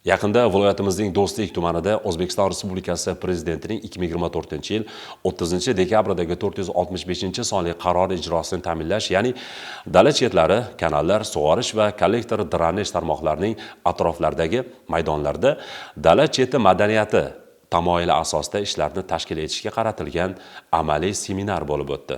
Yaqinda viloyatimizning Do'stlik tumanida O'zbekiston Respublikasi Prezidentining 2024-yil 30-dekabrdagi 465-sonli qarori ijrosini ta'minlash, ya'ni dala chetlari, kanallar, sug'orish va kollektor drenaj tarmoqlarining atroflaridagi maydonlarda dala cheti madaniyati tamoyili asosida ishlarni tashkil etishga qaratilgan amaliy seminar bo'lib o'tdi.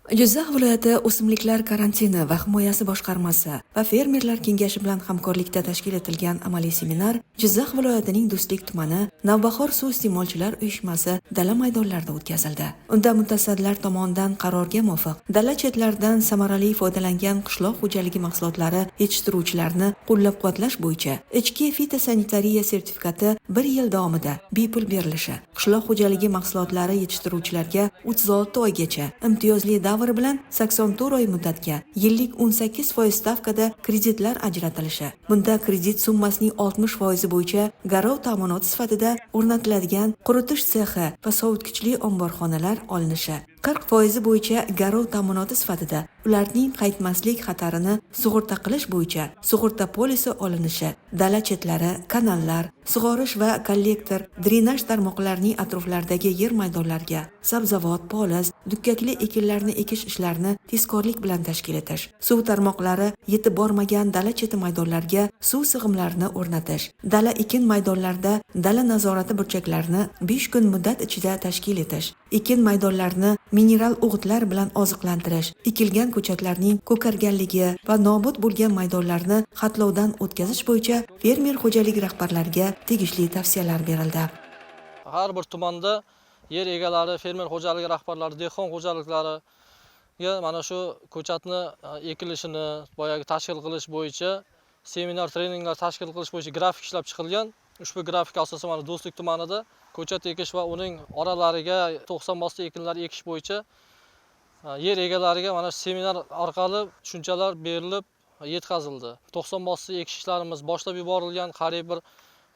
Jizzax viloyati o'simliklar karantini va himoyasi boshqarmasi va fermerlar kengashi bilan hamkorlikda tashkil etilgan amaliy seminar Jizzax viloyatining Do'stlik tumani Navbahor suv iste'molchilar uyushmasi dala maydonlarida o'tkazildi. Unda mutasaddilar tomonidan qarorga muvofiq dala chetlaridan samarali foydalangan qishloq xo'jaligi mahsulotlari yetishtiruvchilarni qo'llab-quvvatlash bo'yicha ichki fitosanitariya sertifikati 1 yil davomida bepul berilishi, qishloq xo'jaligi mahsulotlari yetishtiruvchilarga 36 oygacha imtiyozli davr bilan 84 oy muddatga yillik 18% stavkada kreditlar ajratilishi. Bunda kredit summasining 60% bo'yicha garov ta'minoti sifatida o'rnatiladigan quritish sexi va sovutgichli omborxonalar olinishi, 40% bo'yicha garov ta'minoti sifatida ularning qaytmaslik xatarini sug'urta qilish bo'yicha sug'urta polisi olinishi, dala chetlari, kanallar, sug'orish va kollektor, drenaj tarmoqlarining atroflaridagi yer maydonlariga sabzavot, poliz, dukkakli ekinlarni ekish ishlarini tezkorlik bilan tashkil etish, suv tarmoqlari yetib bormagan dala cheti maydonlarga suv sig'imlarini o'rnatish, dala ekin maydonlarida dala nazorati burchaklarini 5 kun muddat ichida tashkil etish, ekin maydonlarini mineral o'g'itlar bilan oziqlantirish, ekilgan ko'chatlarning ko'karganligi va nobud bo'lgan maydonlarni xatlovdan o'tkazish bo'yicha fermer xo'jaligi rahbarlariga tegishli tavsiyalar berildi. Har bir tumanda yer egalari, fermer xo'jaligi rahbarlari, dehqon xo'jaliklariga mana shu ko'chatni ekilishini boyagi tashkil qilish bo'yicha seminar, treninglar tashkil qilish bo'yicha grafik ishlab chiqilgan. Ushbu grafik asosida mana Do'stlik tumanida ko'chat ekish va uning oralariga 90 bosli ekinlar ekish bo'yicha yer egalariga mana seminar orqali tushunchalar berilib yetkazildi. 90 bosli ekish ishlarimiz boshlab yuborilgan. Qariyb bir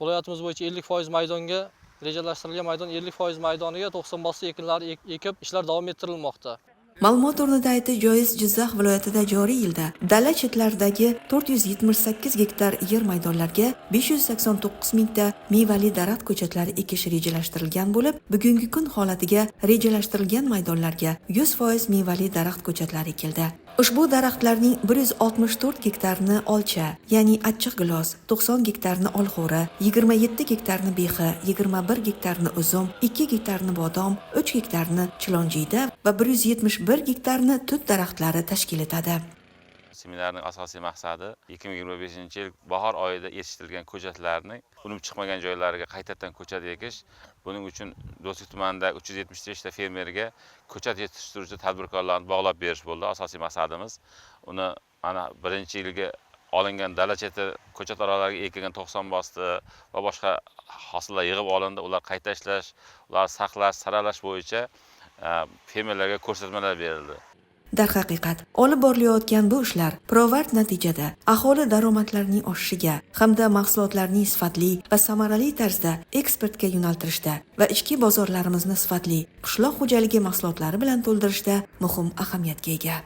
viloyatimiz bo'yicha 50% maydonga rejalashtirilgan maydon 50% maydoniga 90 bosli ekinlar ekib ishlar davom ettirilmoqda. Ma'lumot o'rnida aytish joiz, Jizzax viloyatida joriy yilda dala chetlaridagi 478 gektar yer maydonlarga 589 mingta mevali daraxt ko'chatlari ekish rejalashtirilgan bo'lib, bugungi kun holatiga rejalashtirilgan maydonlarga 100% mevali daraxt ko'chatlari ekildi. Ushbu daraxtlarning 164 gektarni olcha, ya'ni achchiq gilos, 90 gektarni olxo'ri, 27 gektarni behi, 21 gektarni uzum, 2 gektarni bodom, 3 gektarni chilonjiyda va 171 gektarni tut daraxtlari tashkil etadi. Seminarning asosiy maqsadi 2025-yil bahor oyida yetishtirilgan ko'chatlarni unib chiqmagan joylariga qaytadan ko'chat ekish. Buning uchun Do'stlik tumanida 373 ta fermerga ko'chat yetishtiruvchi tadbirkorlarni bog'lab berish bo'ldi. Asosiy maqsadimiz uni mana birinchi yilga olingan dala cheti ko'chat oralariga ekilgan 90 bosdi va boshqa hosillar yig'ib olindi. Ular qayta ishlash, ular saqlash, saralash bo'yicha fermerlarga ko'rsatmalar berildi. Darhaqiqat, olib borilayotgan bu ishlar pirovard natijada aholi daromadlarining oshishiga hamda mahsulotlarning sifatli va samarali tarzda eksportga yo'naltirishda va ichki bozorlarimizni sifatli qishloq xo'jaligi mahsulotlari bilan to'ldirishda muhim ahamiyatga ega.